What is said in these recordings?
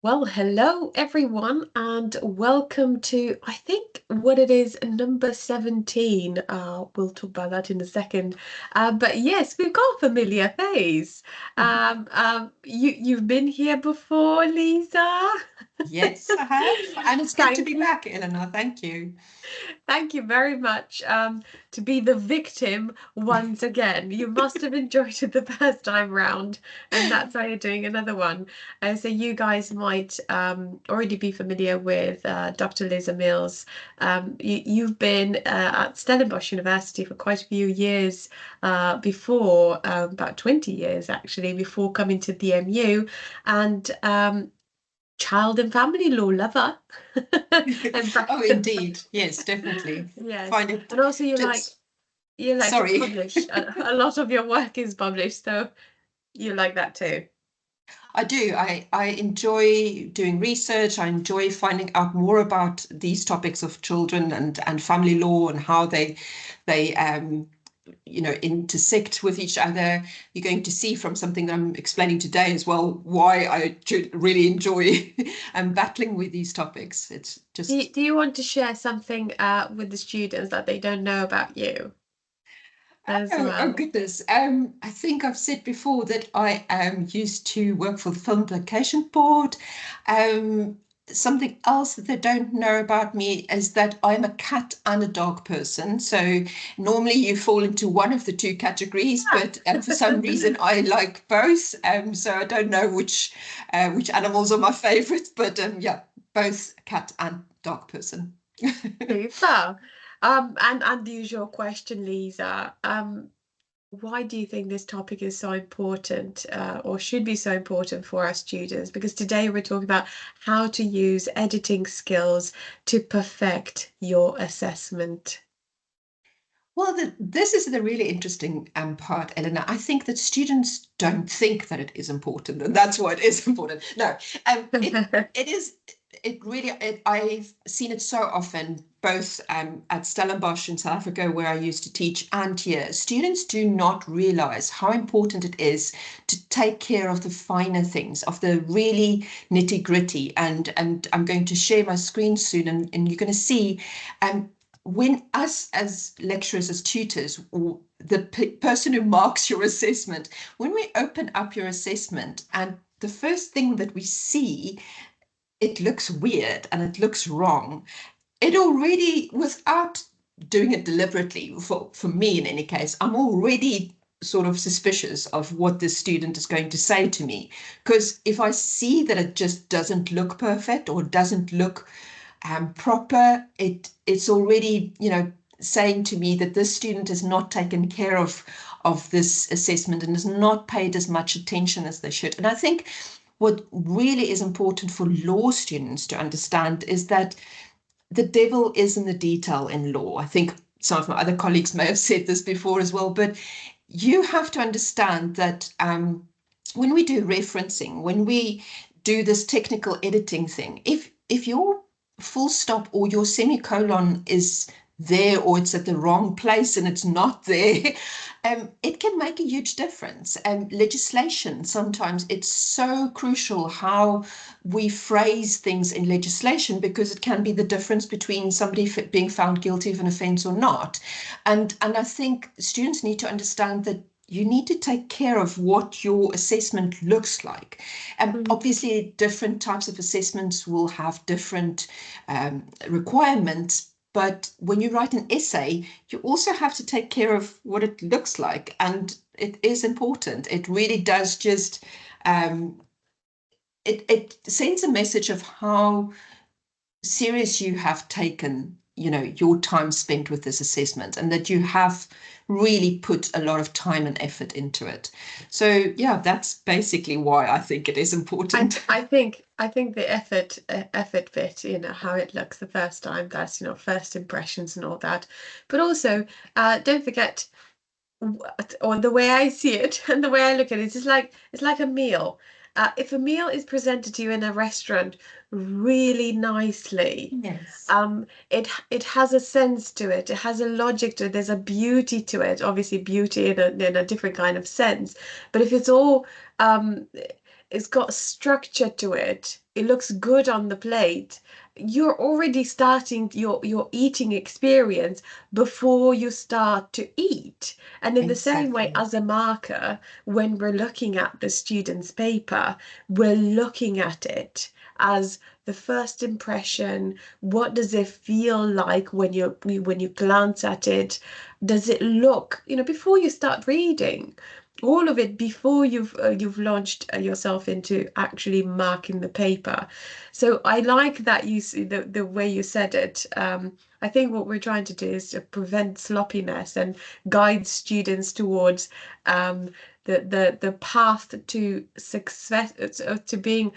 Well, hello everyone, and welcome to, I think, what it is, number 17. We'll talk about that in a second. But yes, we've got a familiar face. You've been here before, Lisa. Yes, I have. And it's good to Thank be you. back, Eleanor. Thank you. Thank you very much to be the victim once again. You must have enjoyed it the first time round, and that's why you're doing another one. So you guys might already be familiar with Dr. Liz Mills. You've been at Stellenbosch University for quite a few years before, about 20 years actually, before coming to the MU, and child and family law lover. In Oh, fact, indeed. Yes, definitely. yes, Find it and also just, you like to sorry. publish. A lot of your work is published, so you like that too. I do. I enjoy doing research. I enjoy finding out more about these topics of children and family law and how they intersect with each other. You're going to see from something that I'm explaining today as well why really enjoy battling with these topics. It's just Do you want to share something with the students that they don't know about you as oh well? goodness. I think I've said before that I used to work for the Film Publication Board. Something else that they don't know about me is that I'm a cat and a dog person. So normally you fall into one of the two categories, but for some reason I like both. So I don't know which animals are my favorites, but yeah, both cat and dog person. Super. And the usual question, Lisa. Why do you think this topic is so important, or should be so important for our students? Because today we're talking about how to use editing skills to perfect your assessment. Well, this is the really interesting part, Eleanor. I think that students don't think that it is important, and that's why it is important. No, it is. It really. I've seen it so often, both at Stellenbosch in South Africa, where I used to teach, and here. Students do not realize how important it is to take care of the finer things, of the really nitty gritty. And I'm going to share my screen soon, and you're going to see. When us as lecturers, as tutors, or the person who marks your assessment, when we open up your assessment and the first thing that we see, it looks weird and it looks wrong, it already, without doing it deliberately, for me in any case, I'm already sort of suspicious of what the student is going to say to me. Because if I see that it just doesn't look perfect or doesn't look proper, it's already, saying to me that this student has not taken care of this assessment and has not paid as much attention as they should. And I think what really is important for law students to understand is that the devil is in the detail in law. I think some of my other colleagues may have said this before as well, but you have to understand that when we do referencing, when we do this technical editing thing, if your full stop or your semicolon is there or it's at the wrong place and it's not there, it can make a huge difference. Legislation, sometimes it's so crucial how we phrase things in legislation because it can be the difference between somebody being found guilty of an offence or not. And I think students need to understand that you need to take care of what your assessment looks like. Mm. Obviously, different types of assessments will have different requirements. But when you write an essay, you also have to take care of what it looks like. And it is important. It really does just, um, it sends a message of how serious you have taken, your time spent with this assessment and that you have really put a lot of time and effort into it. So yeah, that's basically why I think it is important. I think the effort bit, how it looks the first time, that's first impressions and all that. But also, don't forget, or the way I see it and the way I look at it, it's like a meal. If a meal is presented to you in a restaurant really nicely, Yes. it has a sense to it. It has a logic to it. There's a beauty to it. Obviously, beauty in a different kind of sense. But if it's all it's got structure to it. It looks good on the plate. You're already starting your eating experience before you start to eat. And in the same way Exactly. as a marker, when we're looking at the student's paper, we're looking at it as the first impression. What does it feel like when you glance at it? Does it look, before you start reading? All of it before you've launched yourself into actually marking the paper. So I like that you see the way you said it. I think what we're trying to do is to prevent sloppiness and guide students towards the path to success, to being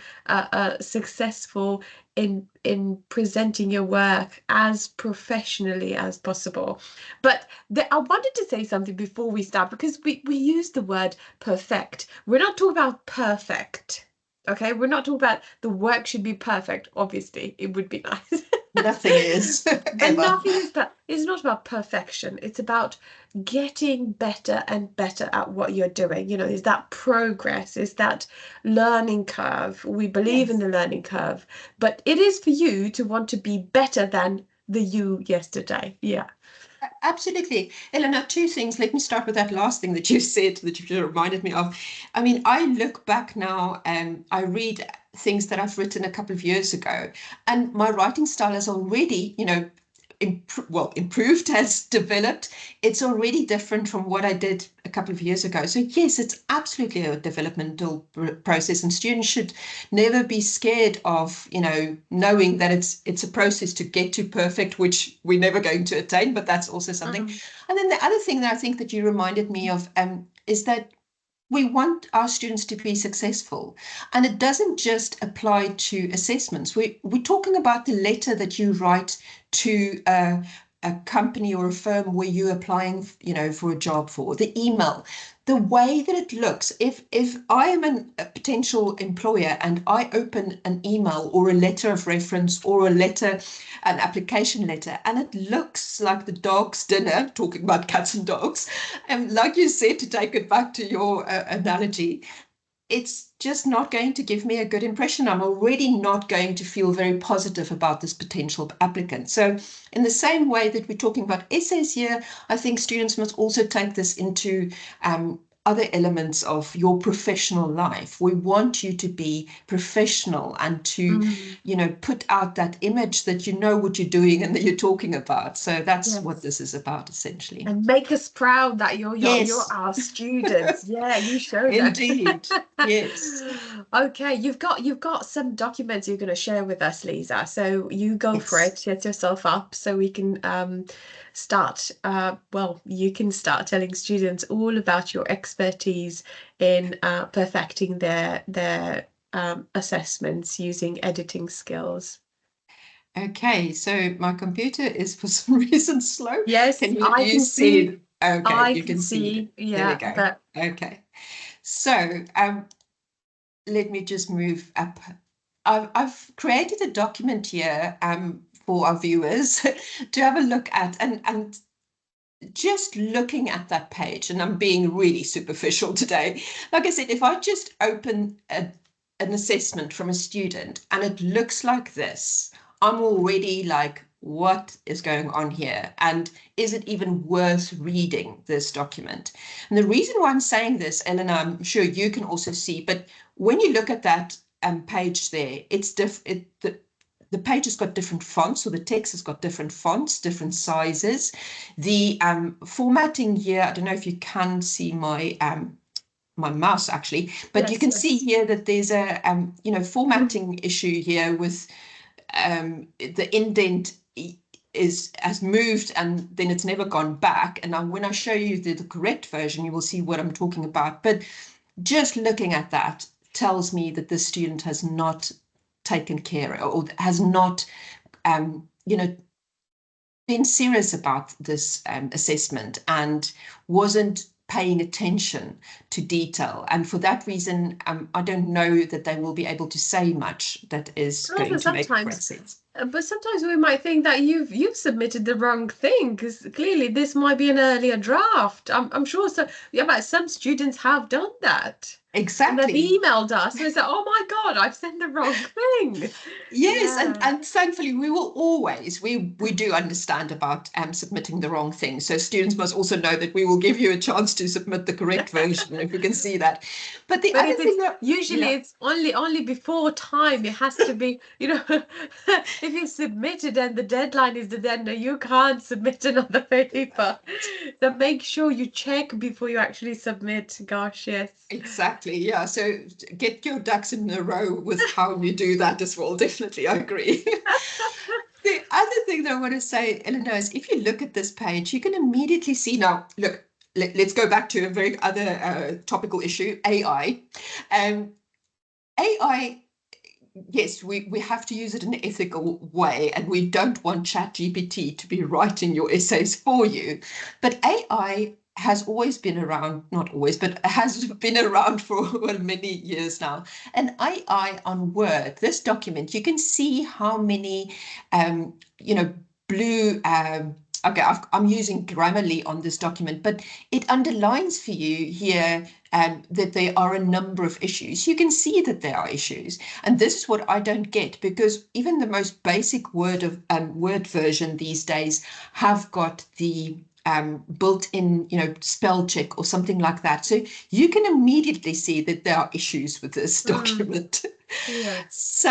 successful in presenting your work as professionally as possible. But I wanted to say something before we start, because we use the word perfect. We're not talking about perfect. Okay, we're not talking about the work should be perfect. Obviously, it would be nice. Nothing is But ever. nothing is it's not about perfection. It's about getting better and better at what you're doing. Is that progress? Is that learning curve? We believe in Yes. the learning curve, but it is for you to want to be better than the you yesterday. Yeah. Absolutely. Eleanor, two things. Let me start with that last thing that you said that you just reminded me of. I mean, I look back now and I read things that I've written a couple of years ago, and my writing style has already, improved, has developed. It's already different from what I did a couple of years ago. So yes, it's absolutely a developmental process, and students should never be scared of, knowing that it's a process to get to perfect, which we're never going to attain, but that's also something. Mm, And then the other thing that I think that you reminded me of is that we want our students to be successful. And it doesn't just apply to assessments. We're talking about the letter that you write to a company or a firm where you're applying, for a job, for the email, the way that it looks. If I am a potential employer and I open an email or a letter of reference or an application letter, and it looks like the dog's dinner, talking about cats and dogs, and like you said, to take it back to your analogy, it's just not going to give me a good impression. I'm already not going to feel very positive about this potential applicant. So, in the same way that we're talking about essays here, I think students must also take this into other elements of your professional life. We want you to be professional and to, mm, put out that image that you know what you're doing and that you're talking about. So that's what yes. this is about, essentially. And make us proud that you're Yes, our students. Yeah, you show them. indeed. Yes. Okay, you've got some documents you're going to share with us, Lisa. So you go for Yes. it, set yourself up so we can start. Well, you can start telling students all about your expertise in perfecting their assessments using editing skills. Okay, so my computer is for some reason slow. Yes, Can you, I you can see. see? Okay, I you can can see it. see. There we Yeah, go. but Okay. So let me just move up. I've created a document here for our viewers to have a look at, and just looking at that page, and I'm being really superficial today. Like I said, if I just open an assessment from a student and it looks like this, I'm already like, what is going on here? And is it even worth reading this document? And the reason why I'm saying this, Eleanor, I'm sure you can also see, but when you look at that page there, it's different. The page has got different fonts, so the text has got different fonts, different sizes. The formatting here, I don't know if you can see my mouse actually, but you yes, can see yes. here that there's a formatting issue here with the indent is has moved and then it's never gone back. And when I show you the correct version, you will see what I'm talking about. But just looking at that tells me that the student has not taken care or has not, been serious about this assessment and wasn't paying attention to detail. And for that reason, I don't know that they will be able to say much that is Also, going to make great sense. But sometimes we might think that you've submitted the wrong thing because clearly this might be an earlier draft. I'm sure so. Yeah, but some students have done that, and they've Exactly. emailed us and they say, "Oh my God, I've sent the wrong thing." Yes, Yeah. and thankfully we will always we do understand about submitting the wrong thing. So students must also know that we will give you a chance to submit the correct version if we can see that. But the But other if it's thing that usually yeah, it's only before time, it has to be, if you submit it and the deadline is the deadline, you can't submit another paper. So make sure you check before you actually submit. Gosh, yes. exactly, yeah. So get your ducks in a row with how you do that as well. Definitely, I agree. The other thing that I want to say, Eleanor, is if you look at this page, you can immediately see now, look, let's go back to a very other topical issue, AI. AI, yes, we have to use it in an ethical way, and we don't want ChatGPT to be writing your essays for you. But AI has always been around, not always, but has been around for well, many years now. And AI on Word, this document, you can see how many, you know, blue. Okay, I'm using Grammarly on this document, but it underlines for you here that there are a number of issues. You can see that there are issues. And this is what I don't get, because even the most basic Word version these days have got the built-in, spell check or something like that. So you can immediately see that there are issues with this Mm, document. yes.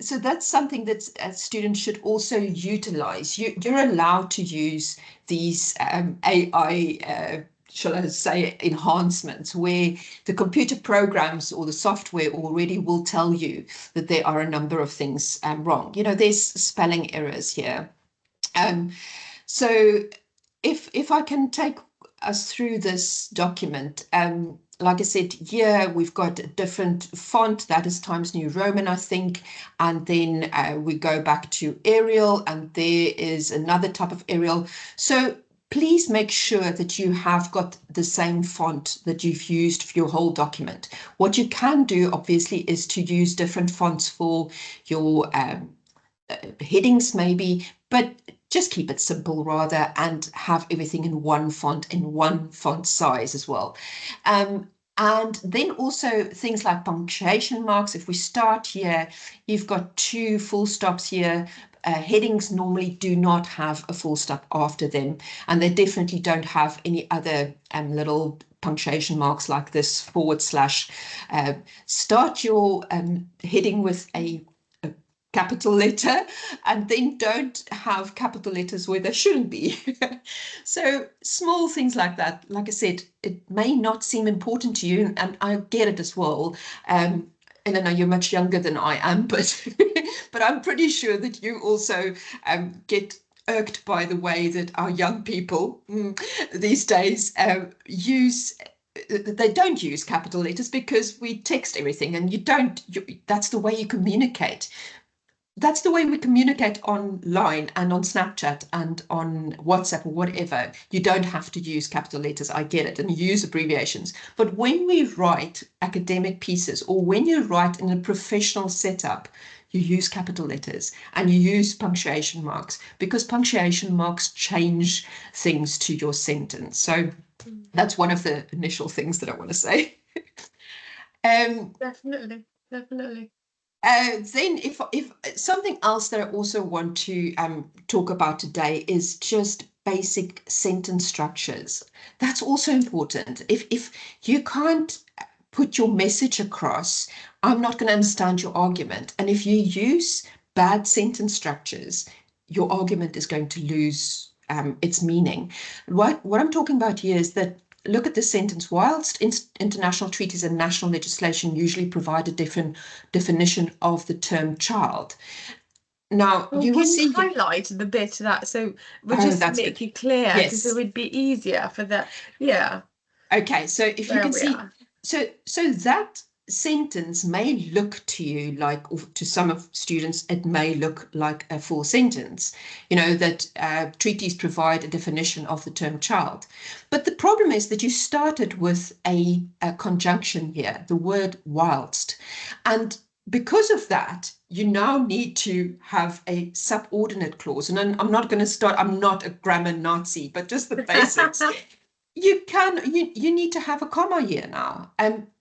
So that's something that students should also utilize. You're allowed to use these AI, shall I say, enhancements where the computer programs or the software already will tell you that there are a number of things wrong. There's spelling errors here. Um, so if I can take us through this document, like I said, here we've got a different font that is Times New Roman, I think, and then we go back to Arial, and there is another type of Arial. So please make sure that you have got the same font that you've used for your whole document. What you can do, obviously, is to use different fonts for your headings maybe, but just keep it simple rather, and have everything in one font size as well. And then also things like punctuation marks. If we start here, you've got two full stops here. Headings normally do not have a full stop after them, and they definitely don't have any other little punctuation marks like this forward slash. Start your heading with a capital letter, and then don't have capital letters where they shouldn't be. So small things like that, like I said, it may not seem important to you, and I get it as well. And I know you're much younger than I am, but but I'm pretty sure that you also get irked by the way that our young people these days use they don't use capital letters, because we text everything, and that's the way you communicate. That's the way we communicate online and on Snapchat and on WhatsApp or whatever. You don't have to use capital letters. I get it. And you use abbreviations. But when we write academic pieces, or when you write in a professional setup, you use capital letters and you use punctuation marks, because punctuation marks change things to your sentence. So Mm, that's one of the initial things that I want to say. Um, definitely, definitely. then if something else that I also want to talk about today is just basic sentence structures. That's also important. If you can't put your message across, I'm not going to understand your argument. And if you use bad sentence structures, your argument is going to lose its meaning. What I'm talking about here is that, look at the sentence. Whilst international treaties and national legislation usually provide a different definition of the term child. Now, Well, you will can you see, highlight the bit that so we oh, just that's good. make it clear because it Yes. would be easier for the yeah, Okay, so if you there can we see, are. so that sentence may look to you like, or to some of students, it may look like a full sentence, that treaties provide a definition of the term child. But the problem is that you started with a conjunction here, the word whilst. And because of that, you now need to have a subordinate clause. And I'm not going to start, I'm not a grammar Nazi, but just the basics. You need to have a comma here now.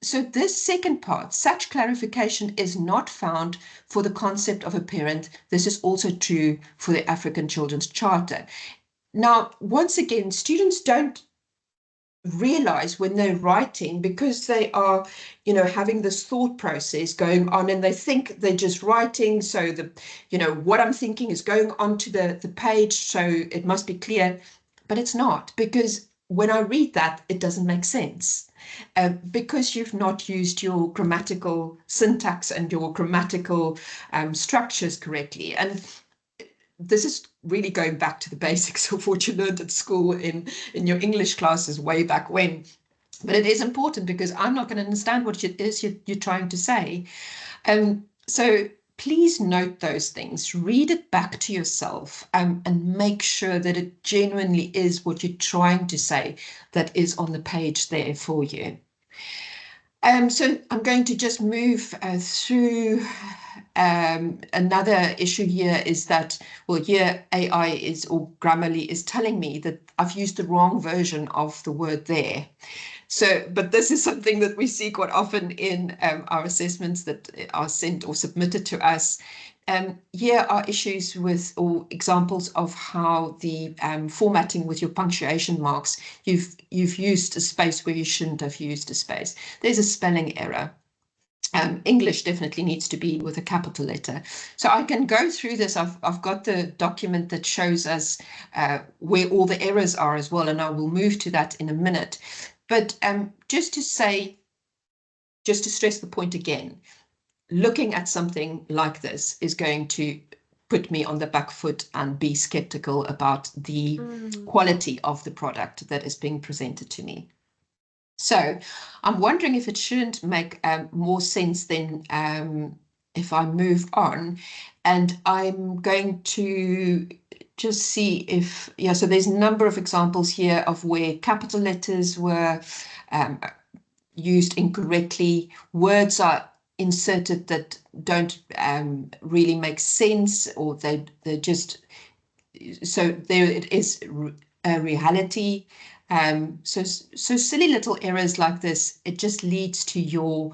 So this second part, such clarification is not found for the concept of a parent. This is also true for the African Children's Charter. Now, once again, students don't realize when they're writing, because they are, having this thought process going on, and they think they're just writing, so what I'm thinking is going onto the page, so it must be clear, but it's not, because when I read that, it doesn't make sense, because you've not used your grammatical syntax and your grammatical structures correctly. And this is really going back to the basics of what you learned at school in your English classes way back when. But it is important, because I'm not going to understand what it is you're trying to say. So please note those things, read it back to yourself, and make sure that it genuinely is what you're trying to say that is on the page there for you. So I'm going to just move through. Another issue here is that, well, here AI is, or Grammarly is telling me that I've used the wrong version of the word there. So, but this is something that we see quite often in our assessments that are sent or submitted to us. Here are issues with, or examples of how the formatting with your punctuation marks, you've used a space where you shouldn't have used a space. There's a spelling error. English definitely needs to be with a capital letter. So I can go through this. I've got the document that shows us where all the errors are as well, and I will move to that in a minute. But just to stress the point again, looking at something like this is going to put me on the back foot and be skeptical about the quality of the product that is being presented to me. So I'm wondering if it shouldn't make more sense than if I move on, and I'm going to just see if, so there's a number of examples here of where capital letters were used incorrectly. Words are inserted that don't really make sense, or they're just, so there it is a reality. So silly little errors like this, it just leads to your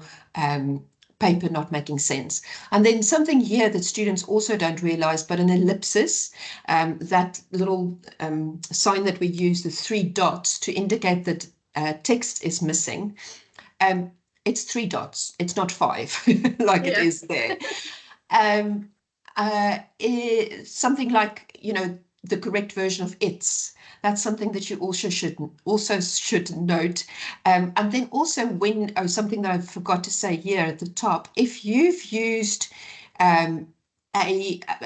paper not making sense. And then something here that students also don't realize, but an ellipsis, that little sign that we use, the 3 dots to indicate that text is missing. It's 3 dots, it's not 5 like it is there. Something like, the correct version of it's, that's something that you also should note. And then also when, something that I forgot to say here at the top, if you've used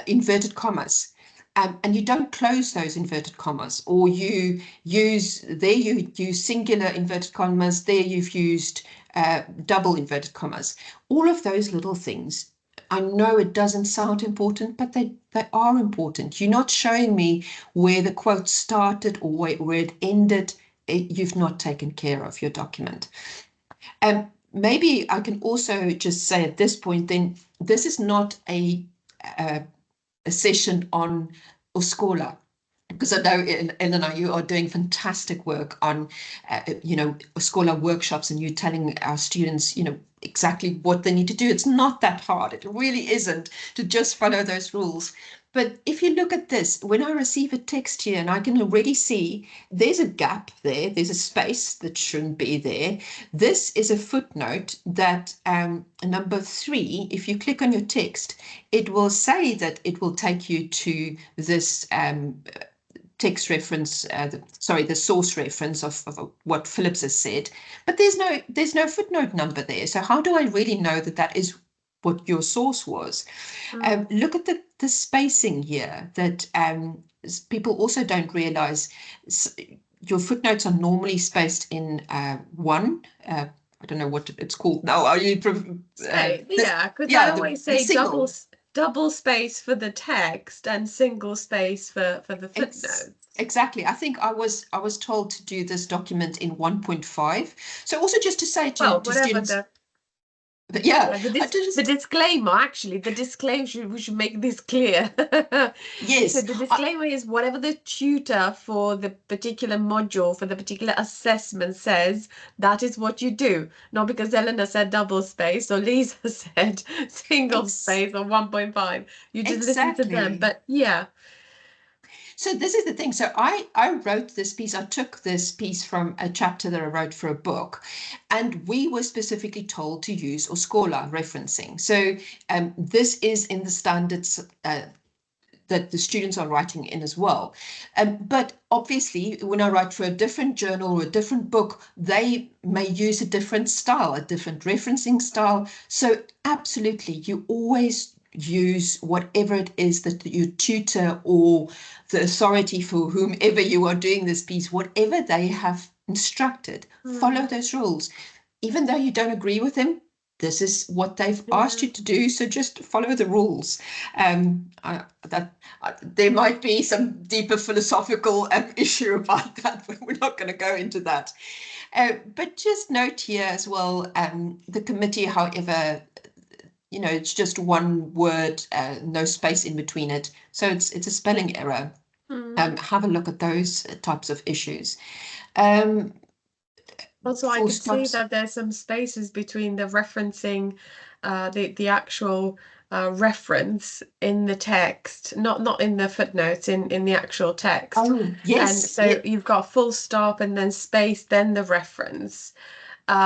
inverted commas, and you don't close those inverted commas, or you use singular inverted commas, there you've used double inverted commas, all of those little things, I know it doesn't sound important, but they are important. You're not showing me where the quote started or where it ended. You've not taken care of your document. Maybe I can also just say at this point, then, this is not a session on Oscola, because I know, Eleanor, you are doing fantastic work on, Oscola workshops, and you're telling our students, exactly what they need to do. It's not that hard. It really isn't, to just follow those rules. But if you look at this, when I receive a text here, and I can already see there's a gap there, there's a space that shouldn't be there. This is a footnote that number 3, if you click on your text, it will say that it will take you to this text reference, the source reference of what Phillips has said, but there's no footnote number there. So how do I really know that that is what your source was? Look at the spacing here that people also don't realize. Your footnotes are normally spaced in 1. I don't know what it's called now. Are you? Because I always say double space for the text and single space for the footnotes. Exactly. I think I was told to do this document in 1.5. So also just to say to students, But yeah, Yeah, I the just, disclaimer, actually, the disclaimer, we should make this clear. So yes, the disclaimer is whatever the tutor for the particular module, for the particular assessment says, that is what you do. Not because Eleanor said double space or Lisa said single ex space or 1.5. You just listen to them. exactly. But yeah. So this is the thing. So I wrote this piece. I took this piece from a chapter that I wrote for a book, and we were specifically told to use Oscola referencing. So this is in the standards that the students are writing in as well. But obviously, when I write for a different journal or a different book, they may use a different style, a different referencing style. So absolutely, you always use whatever it is that your tutor or the authority for whomever you are doing this piece, whatever they have instructed, follow Mm, those rules. Even though you don't agree with them, this is what they've asked yeah. you to do, so just follow the rules. That there might be some deeper philosophical issue about that, but we're not going to go into that. But just note here as well, the committee, however, it's just one word, no space in between it. So it's a spelling error. Mm. Have a look at those types of issues. Um, Also, I Full could see stops. that there's some spaces between the referencing, the actual reference in the text, not in the footnotes, in the actual text. Oh, And yes, so yeah, you've got full stop and then space, then the reference.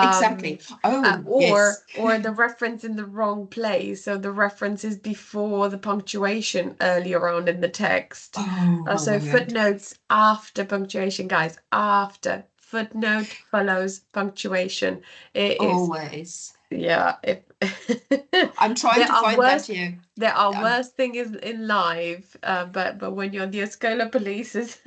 exactly. Oh, yes. Or the reference in the wrong place. So the reference is before the punctuation earlier on in the text. Oh, So footnotes after punctuation, guys, after. Footnote follows punctuation. It is, always. yeah. I'm trying There to are find that worse, here. there are Um, worse things in life, but when you're the Escola police, is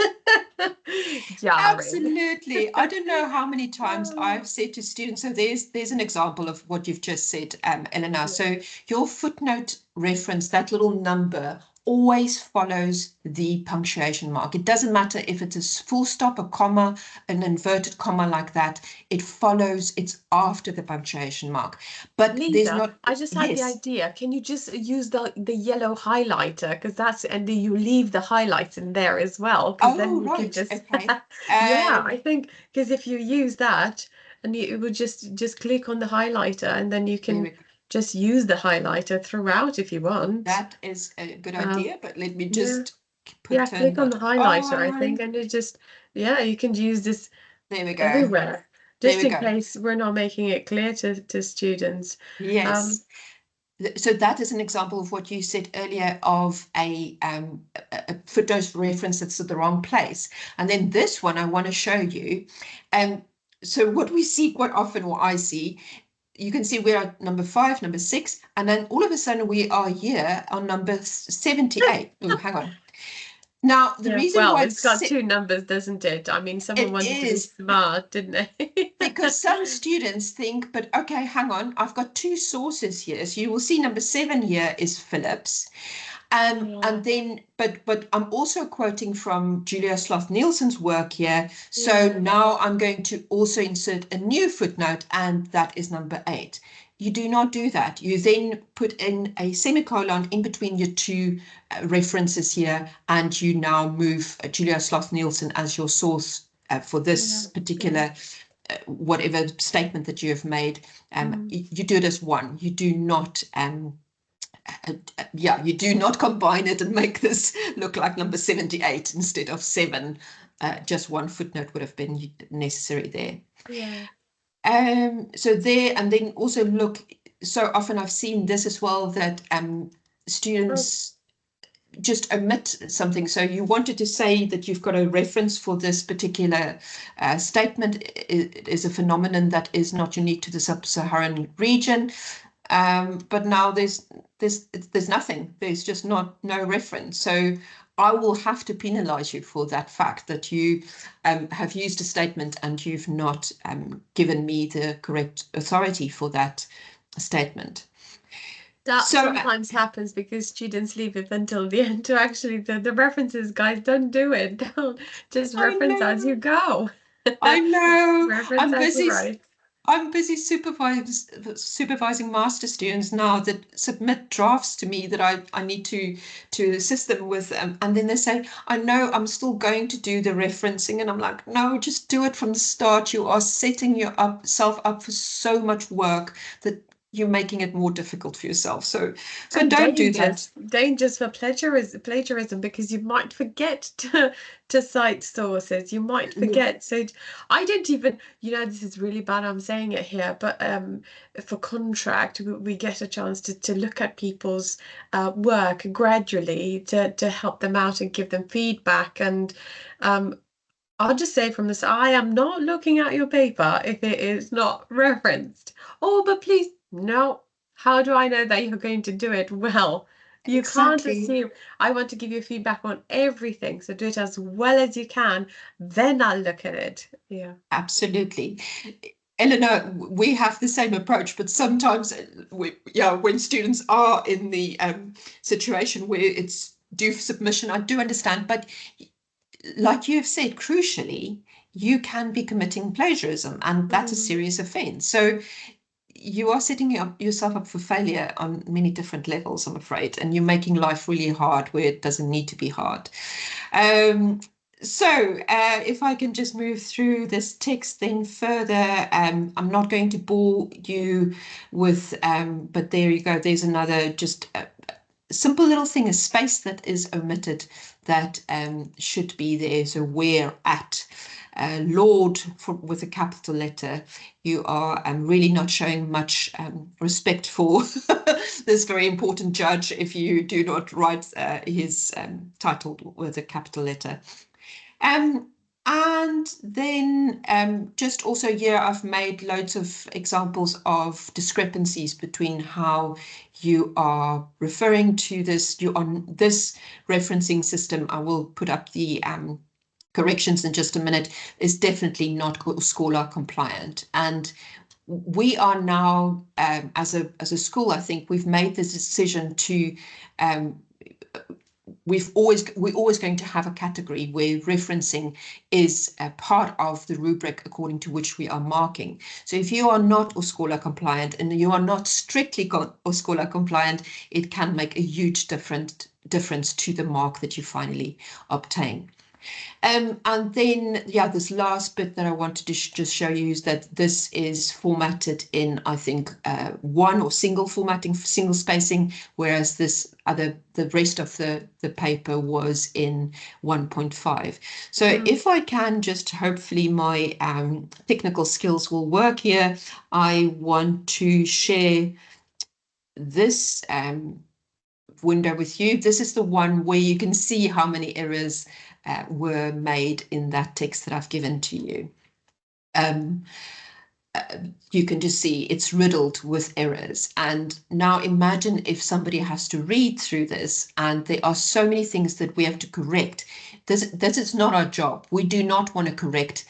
jarring. Absolutely. I don't know how many times Oh, I've said to students, so there's an example of what you've just said, Eleanor. yeah. So your footnote reference, that little number, always follows the punctuation mark. It doesn't matter if it's a full stop, a comma, an inverted comma like that. It follows, it's after the punctuation mark. But there's Lisa, not, I just had the yes. idea. Can you just use the yellow highlighter? Because that's, and then you leave the highlights in there as well. Because then Oh, you can right. just, Okay. yeah, I think, because if you use that and you it would just click on the highlighter and then you There can we go. just use the highlighter throughout if you want. That is a good Um, idea, but let me yeah, just yeah, turn click on that the highlighter, I think, on. and it just, yeah, you can use this There we go. everywhere, There just we in go. case we're not making it clear to students. Um, Yes. So that is an example of what you said earlier of a footnote reference that's at the wrong place. And then this one I want to show you. Um, so what we see quite often, what I see, you can see we're at number 5, number 6, and then all of a sudden we are here on number 78. Oh, hang on. Now, the Yeah, reason well, why it's got two numbers, doesn't it? I mean, someone it wanted to be is smart, didn't they? because some students think, but okay, hang on, I've got two sources here. So you will see number 7 here is Phillips. Yeah, And then, but I'm also quoting from Julia Sloth Nielsen's work here. So yeah, now I'm going to also insert a new footnote, and that is number 8. You do not do that. You then put in a semicolon in between your two references here, and you now move Julia Sloth Nielsen as your source for yeah, this yeah. particular whatever statement that you have made. Mm. You do it as one. You do not yeah, you do not combine it and make this look like number 78 instead of 7. Just one footnote would have been necessary there. Yeah. So there, and then also look, so often I've seen this as well, that Oh, students just omit something. So you wanted to say that you've got a reference for this particular statement. It is a phenomenon that is not unique to the sub-Saharan region. But now there's nothing. There's just no reference. So I will have to penalize you for that fact that you have used a statement and you've not given me the correct authority for that statement. that So sometimes happens because students leave it until the end to actually the references, guys, don't do it. Don't just I reference as you know, go. I know, Reference I'm as you busy. write. I'm busy supervising master students now that submit drafts to me that I need to assist them with, and then they say, I know I'm still going to do the referencing, and I'm like, no, just do it from the start. You are setting yourself up for so much work that you're making it more difficult for yourself. So And don't do that. dangerous for plagiarism because you might forget to cite sources. You might forget. So I don't even, this is really bad. I'm saying it here, but for contract, we get a chance to look at people's work gradually to help them out and give them feedback. And um, I'll just say from this, I am not looking at your paper if it is not referenced. Oh, but please, no. How do I know that you're going to do it well? You can't Exactly. assume. I want to give you feedback on everything, so do it as well as you can. Then I'll look at it. Yeah. Absolutely. Eleanor, we have the same approach, but sometimes when students are in the situation where it's due for submission, I do understand. But like you have said, crucially, you can be committing plagiarism, and that's a Mm. serious offense. So you are setting yourself up for failure on many different levels, I'm afraid, and you're making life really hard where it doesn't need to be hard. Um, if I can just move through this text then further, I'm not going to bore you with, but there you go. There's another just simple little thing, a space that is omitted that should be there. So where at Lord with a capital letter, you are really not showing much respect for this very important judge if you do not write his title with a capital letter. Um, and then just also, yeah, I've made loads of examples of discrepancies between how you are referring to this. You on this referencing system, I will put up the corrections in just a minute, is definitely not Scholar compliant. And we are now, as a school, I think we've made this decision to um, we're always going to have a category where referencing is a part of the rubric according to which we are marking. So if you are not OSCOLA compliant and you are not strictly OSCOLA compliant, it can make a huge difference to the mark that you finally obtain. And then, yeah, this last bit that I wanted to just show you is that this is formatted in, I think, one or single formatting, single spacing, whereas the rest of the paper was in 1.5. So Mm. if I can just, hopefully my technical skills will work here, I want to share this window with you. This is the one where you can see how many errors were made in that text that I've given to you. Um, you can just see it's riddled with errors. And now imagine if somebody has to read through this and there are so many things that we have to correct. This is not our job. We do not want to correct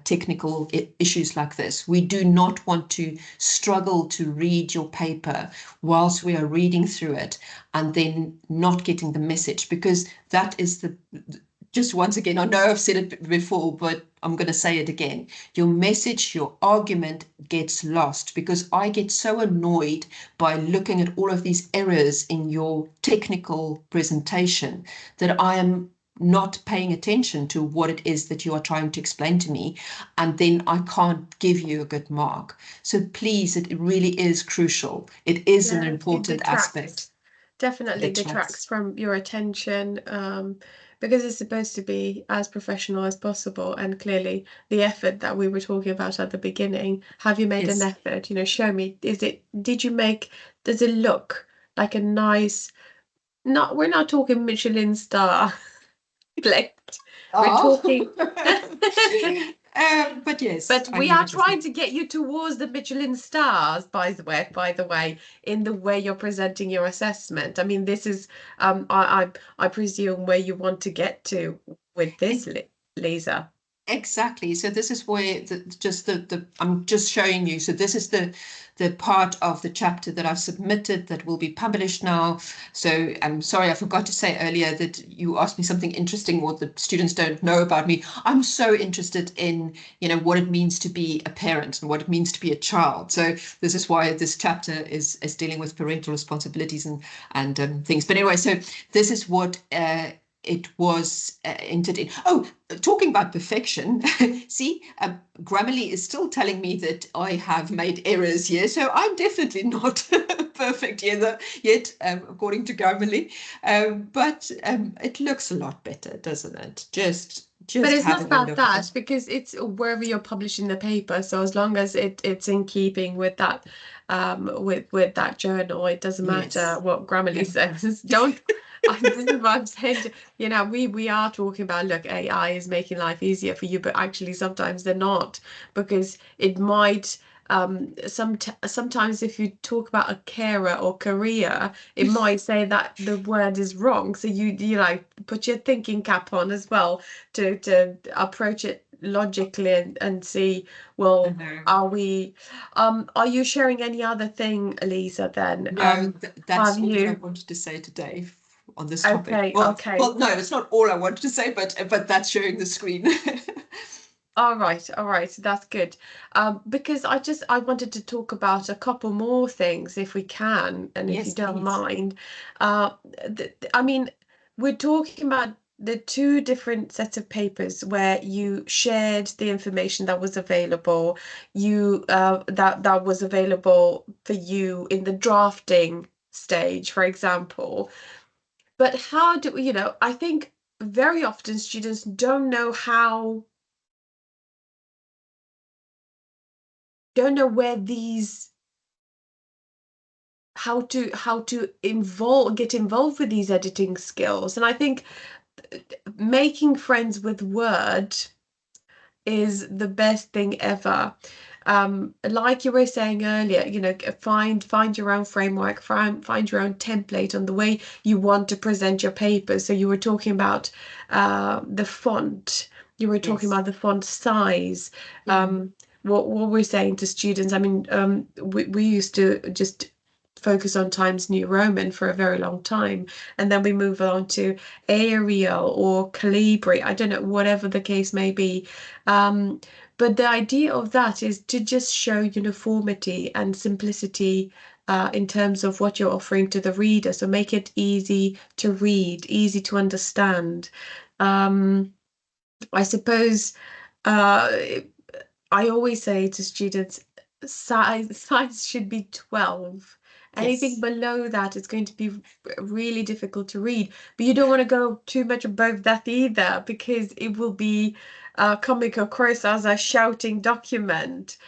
technical issues like this. We do not want to struggle to read your paper whilst we are reading through it and then not getting the message, because that is just once again, I know I've said it before, but I'm going to say it again. Your message, your argument gets lost because I get so annoyed by looking at all of these errors in your technical presentation that I am not paying attention to what it is that you are trying to explain to me, and then I can't give you a good mark. So please, it really is crucial. It is an Yeah, it important aspect. detracts. Definitely detracts Detracts. from your attention, because it's supposed to be as professional as possible. And clearly, the effort that we were talking about at the beginning, have you made an Yes. effort? Show me, does it look like a nice, not, we're not talking Michelin star plate. We're talking. Oh. But yes, But I we know are what you trying mean. to get you towards the Michelin stars, by the way, in the way you're presenting your assessment. I mean, this is, I presume, where you want to get to with this, Lisa. Exactly. So this is where the I'm just showing you. So this is the part of the chapter that I've submitted that will be published now. So I'm sorry, I forgot to say earlier that you asked me something interesting what the students don't know about me. I'm so interested in, what it means to be a parent and what it means to be a child. So this is why this chapter is dealing with parental responsibilities and things. But anyway, so this is what it was entered in. Oh, talking about perfection, see, Grammarly is still telling me that I have made errors here, so I'm definitely not perfect yet, according to Grammarly. But it looks a lot better, doesn't it? But Just it's not having a about look. that because it's wherever you're publishing the paper. So as long as it's in keeping with that with that journal, it doesn't matter Yes. what Grammarly Yeah. says. Don't this is what I'm saying. We are talking about look, AI is making life easier for you, but actually sometimes they're not because it might sometimes if you talk about a carer or career, it might say that the word is wrong. So you like put your thinking cap on as well to approach it logically and see, I well, know. are you sharing any other thing, Lisa, then? No, that's Have all that I you? wanted to say today on this topic. Okay, Well, okay. no, it's not all I wanted to say, but that's sharing the screen. All right, that's good. Because I wanted to talk about a couple more things if we can, and if you Yes, don't please. mind. Uh, I mean, we're talking about the two different sets of papers where you shared the information that was available, that was available for you in the drafting stage, for example. But how do I think very often students don't know where these how to get involved with these editing skills. And I think making friends with Word is the best thing ever. Like you were saying earlier, find your own framework, find your own template on the way you want to present your paper. So you were talking about the font, you were talking Yes. about the font size. Mm. What we're saying to students, I mean, we used to just focus on Times New Roman for a very long time, and then we move on to Arial or Calibri. I don't know, whatever the case may be. Um, but the idea of that is to just show uniformity and simplicity in terms of what you're offering to the reader. So make it easy to read, easy to understand. Um, I suppose uh, I always say to students, size should be 12. Anything Yes. below that is going to be really difficult to read. But you don't want to go too much above that either, because it will be coming across as a shouting document.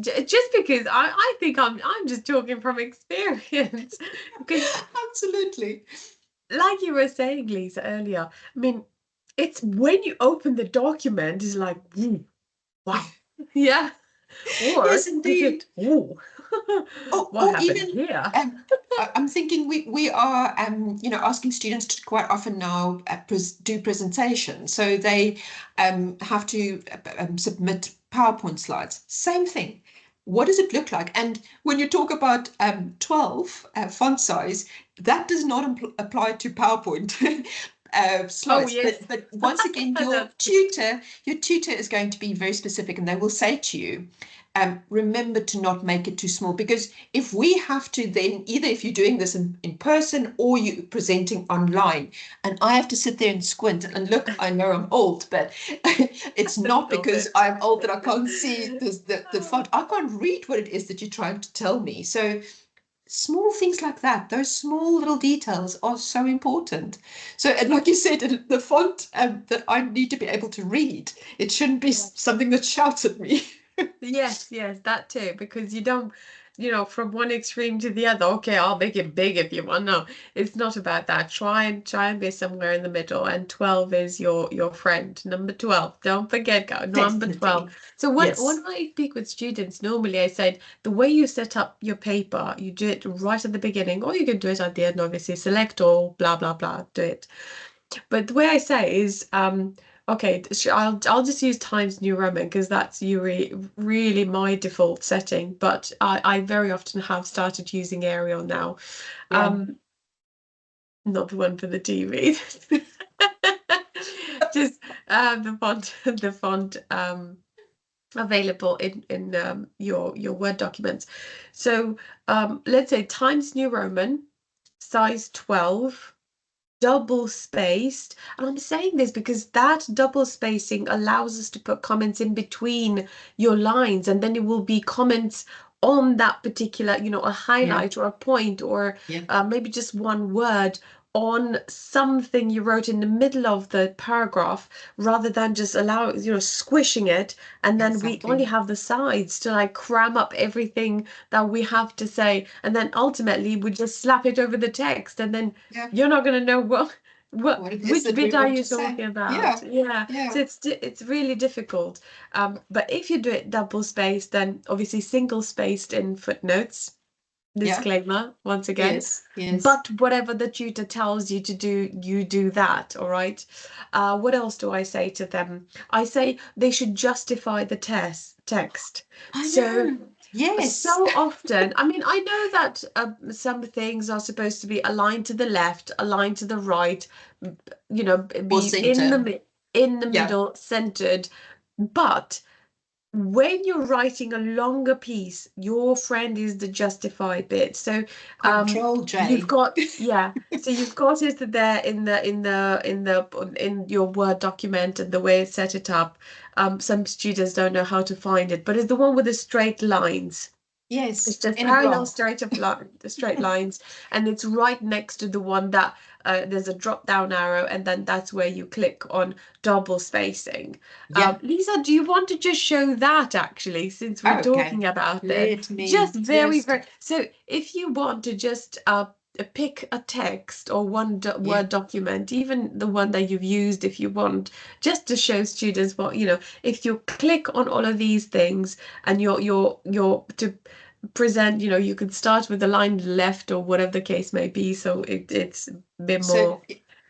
Just because I think I'm just talking from experience. Because Absolutely. like you were saying, Lisa, earlier, I mean, it's when you open the document, it's like, wow. Yeah. Or Yes, you indeed. get, oh, what Or happened even here? I'm thinking we are asking students to quite often now do presentations, so they have to submit PowerPoint slides. Same thing. What does it look like? And when you talk about 12 font size, that does not apply to PowerPoint. Oh, Slides, yes. but once again, your That's tutor is going to be very specific, and they will say to you, remember to not make it too small, because if we have to then, either if you're doing this in person or you're presenting online, and I have to sit there and squint and look, I know I'm old, but it's a not little because bit. I'm old that I can't see the font. I can't read what it is that you're trying to tell me. So small things like that, those small little details are so important. So, and like you said, the font that I need to be able to read, it shouldn't be Yeah. something that shouts at me. Yes, yes, that too, because you don't, from one extreme to the other. Okay, I'll make it big if you want. No, it's not about that. Try and be somewhere in the middle, and 12 is your friend. Number 12. Don't forget, go, number 12. Definitely. So when Yes. I speak with students, normally I said the way you set up your paper, you do it right at the beginning, or you can do it at the end, obviously. Select all, blah blah blah, do it. But the way I say is, Okay, I'll just use Times New Roman because that's really my default setting. But I very often have started using Arial now. Yeah. Um, not the one for the TV. Just the font, the font available in your Word documents. So let's say Times New Roman, size 12, double spaced. And I'm saying this because that double spacing allows us to put comments in between your lines, and then it will be comments on that particular, a Yeah. highlight or a point, or Yeah. maybe just one word on something you wrote in the middle of the paragraph, rather than just squishing it, and then we only Exactly. have the sides to like cram up everything that we have to say, and then ultimately we just slap it over the text, and then Yeah. you're not going to know what What it is which that we bit are want you to say. talking about. Yeah. Yeah, so Yeah. it's really difficult. But if you do it double spaced, then obviously single spaced in footnotes, Yeah. disclaimer once again. Yes. Yes. But whatever the tutor tells you to do, you do that. All right. What else do I say to them? I say they should justify the text. I So know. Yes. so often, I mean, I know that some things are supposed to be aligned to the left, aligned to the right, Or be in center. in the Yeah. middle, centered. But when you're writing a longer piece, your friend is the justified bit. So Control you've J. got, yeah, so you've got it there in your Word document, and the way it's set it up. Some students don't know how to find it, but it's the one with the straight lines. It's Yes. just In a parallel block. straight of line, the straight lines, and it's right next to the one that there's a drop down arrow, and then that's where you click on double spacing. Yeah. Lisa, do you want to just show that actually, since we're Okay. talking about it? Let Just me very, just. very. So if you want to just pick a text or one do Yeah. Word document, even the one that you've used, if you want, just to show students if you click on all of these things and you're to present, you could start with the line left or whatever the case may be, so it's a bit So more.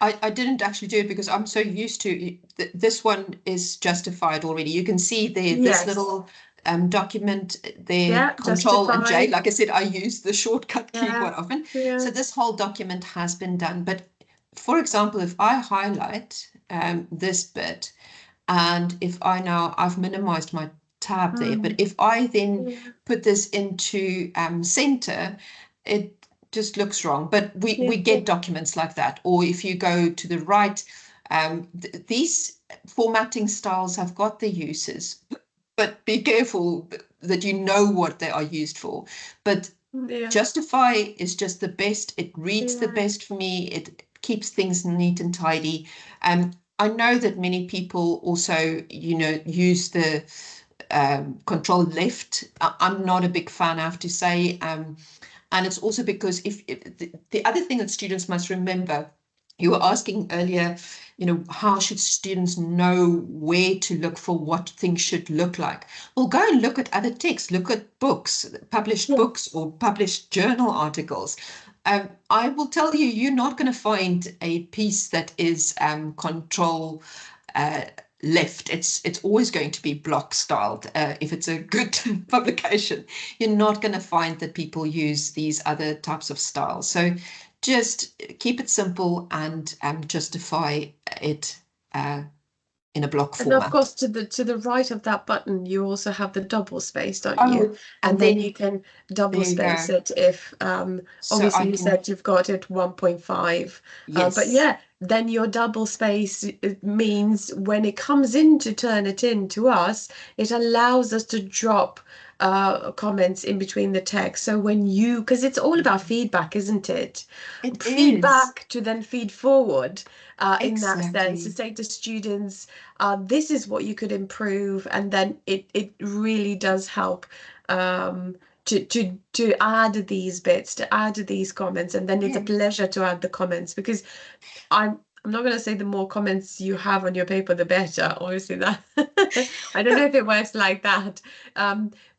I didn't actually do it because I'm so used to this one is justified already. You can see there this Yes. little document there, Yeah, Control and J. justify. Like I said, I use the shortcut key Yeah. quite often. Yeah. So this whole document has been done. But for example, if I highlight this bit, and if I've minimized my tab there, but Mm. if I then Yeah. put this into center, it just looks wrong. But we Yeah. get documents like that. Or if you go to the right, these formatting styles have got their uses, but be careful that you know what they are used for. But Yeah. Justify is just the best. It reads the Yeah. best for me. It keeps things neat and tidy. I know that many people also, use the control left. I'm not a big fan, I have to say. And it's also because if the other thing that students must remember, you were asking earlier, how should students know where to look for what things should look like? Well, go and look at other texts, look at books, published Yeah. books or published journal articles. I will tell you, you're not going to find a piece that is control uh, left. It's always going to be block styled. If it's a good publication, you're not going to find that people use these other types of styles. So just keep it simple and justify it uh, in a block And of format. course, to the right of that button, you also have the double space, don't you? Oh, And and then you then can double there you space go. it if, So I obviously you can, said you've got it 1.5. But yes, yeah, then your double space it means when it comes in to turn it in to us, it allows us to drop comments in between the text. So because it's all about feedback, isn't it? it is. Feedback to then feed forward, in that sense, to Exactly. say to students, this is what you could improve, and then it really does help, to add these bits, to add these comments, and then it's a Yeah. pleasure to add the comments, because I'm not going to say the more comments you have on your paper, the better. Obviously, that I don't know if it works like that,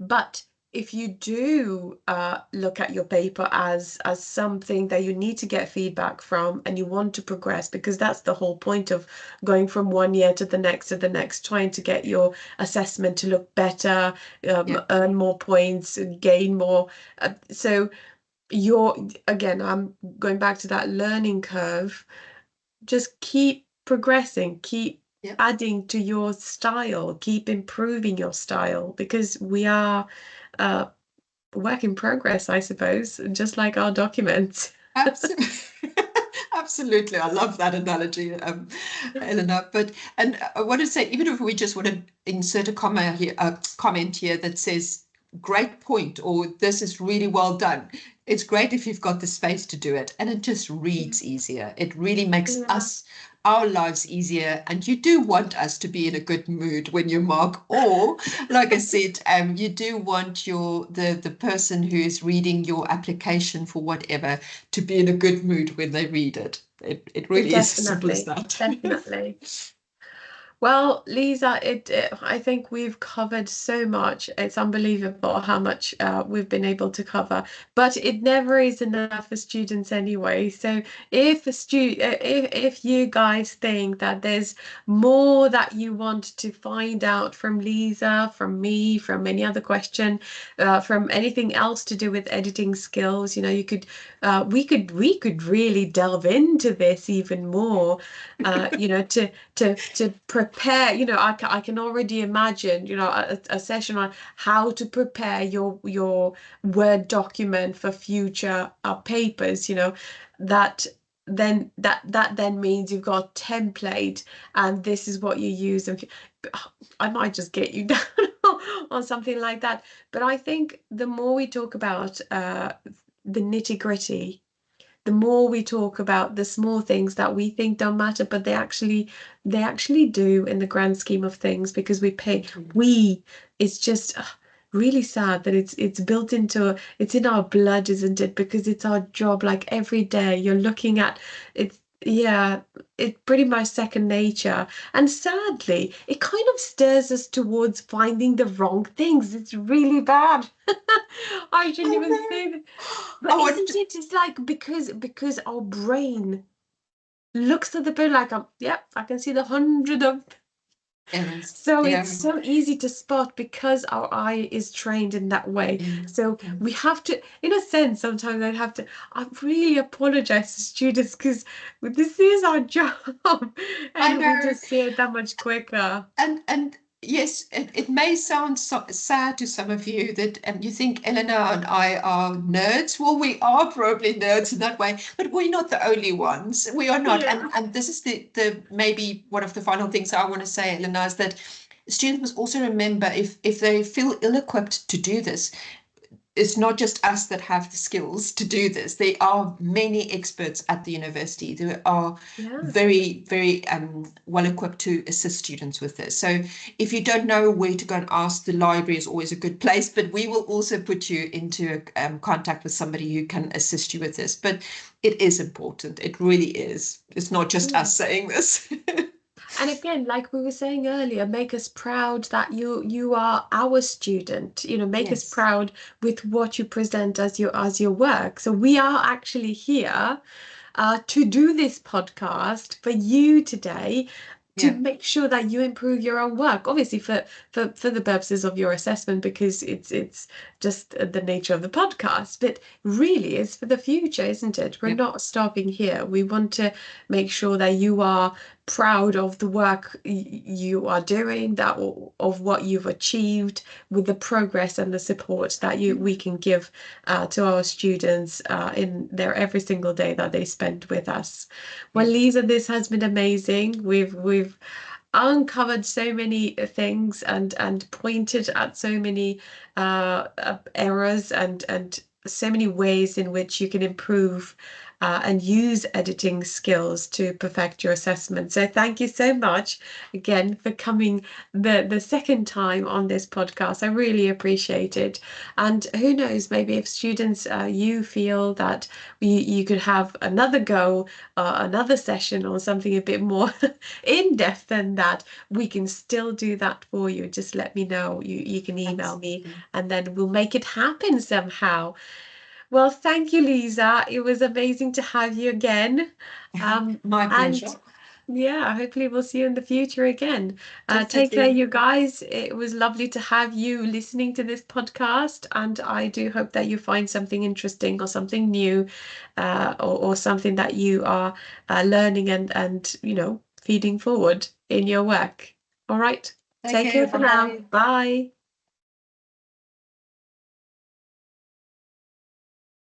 but if you do look at your paper as something that you need to get feedback from and you want to progress, because that's the whole point of going from one year to the next, trying to get your assessment to look better, Yeah, earn more points, gain more. So you're, again, I'm going back to that learning curve. Just keep progressing, keep yeah. adding to your style, keep improving your style, because we are uh, work in progress, I suppose, just like our documents. Absolutely. Absolutely. I love that analogy, Eleanor. But and I want to say, even if we just want to insert a comment here that says great point, or this is really well done. It's great if you've got the space to do it, and it just reads easier. It really makes Yeah, us our lives easier, and you do want us to be in a good mood when you mark, or like I said, you do want the person who is reading your application for whatever to be in a good mood when they read it. It really is as simple as definitely, that. definitely. Well, Lisa, I think we've covered so much. It's unbelievable how much we've been able to cover, but it never is enough for students anyway. So if you guys think that there's more that you want to find out from Lisa, from me, from any other question, from anything else to do with editing skills, you could, we could really delve into this even more, to prepare, I can already imagine, a session on how to prepare your Word document for future papers, that that then means you've got a template and this is what you use. And I might just get you down on something like that. But I think the more we talk about the nitty-gritty, the more we talk about the small things that we think don't matter, but they actually do in the grand scheme of things, because we it's just really sad that it's built into, it's in our blood, isn't it? Because it's our job, like every day you're looking at it's, yeah, it's pretty much second nature. And sadly, it kind of stirs us towards finding the wrong things. It's really bad. I shouldn't Oh even no. say that. I But wanted isn't to, it? It's like because our brain looks at the bill like, yep, I can see the hundred of. errands. So it's Yeah. so easy to spot because our eye is trained in that way. Yeah. So Yeah. we have to, in a sense, sometimes I'd have to. I really apologize to students because this is our job, I and we know. just see it that much quicker. And yes, it may sound sad to some of you that you think Eleanor and I are nerds. Well, we are probably nerds in that way, but we're not the only ones. We are not. Yeah. And this is the maybe one of the final things I want to say, Eleanor, is that students must also remember if they feel ill-equipped to do this, it's not just us that have the skills to do this. There are many experts at the university who are Yeah. very, very well equipped to assist students with this. So if you don't know where to go and ask, the library is always a good place, but we will also put you into contact with somebody who can assist you with this. But it is important. It really is. It's not just Yeah. us saying this. And again, like we were saying earlier, make us proud that you are our student. Make us Yes. proud with what you present as your work. So we are actually here to do this podcast for you today, to Yeah. make sure that you improve your own work, obviously for the purposes of your assessment, because it's just the nature of the podcast, but really it's for the future, isn't it? We're Yep. not stopping here. We want to make sure that you are proud of the work you are doing, that of what you've achieved, with the progress and the support that we can give to our students in their every single day that they spend with us. Well, Yeah. Lisa, this has been amazing. We've uncovered so many things and pointed at so many errors and so many ways in which you can improve and use editing skills to perfect your assessment. So thank you so much again for coming the second time on this podcast. I really appreciate it. And who knows, maybe if students, you feel that you could have another go, another session or something a bit more in depth than that, we can still do that for you. Just let me know. You can email me Absolutely. and then we'll make it happen somehow. Well, thank you, Lisa. It was amazing to have you again. My And pleasure. yeah, hopefully we'll see you in the future again. Take care, Definitely. you guys. It was lovely to have you listening to this podcast, and I do hope that you find something interesting or something new, or something that you are learning and feeding forward in your work. All right. Take Take care. care for now. Bye. Bye.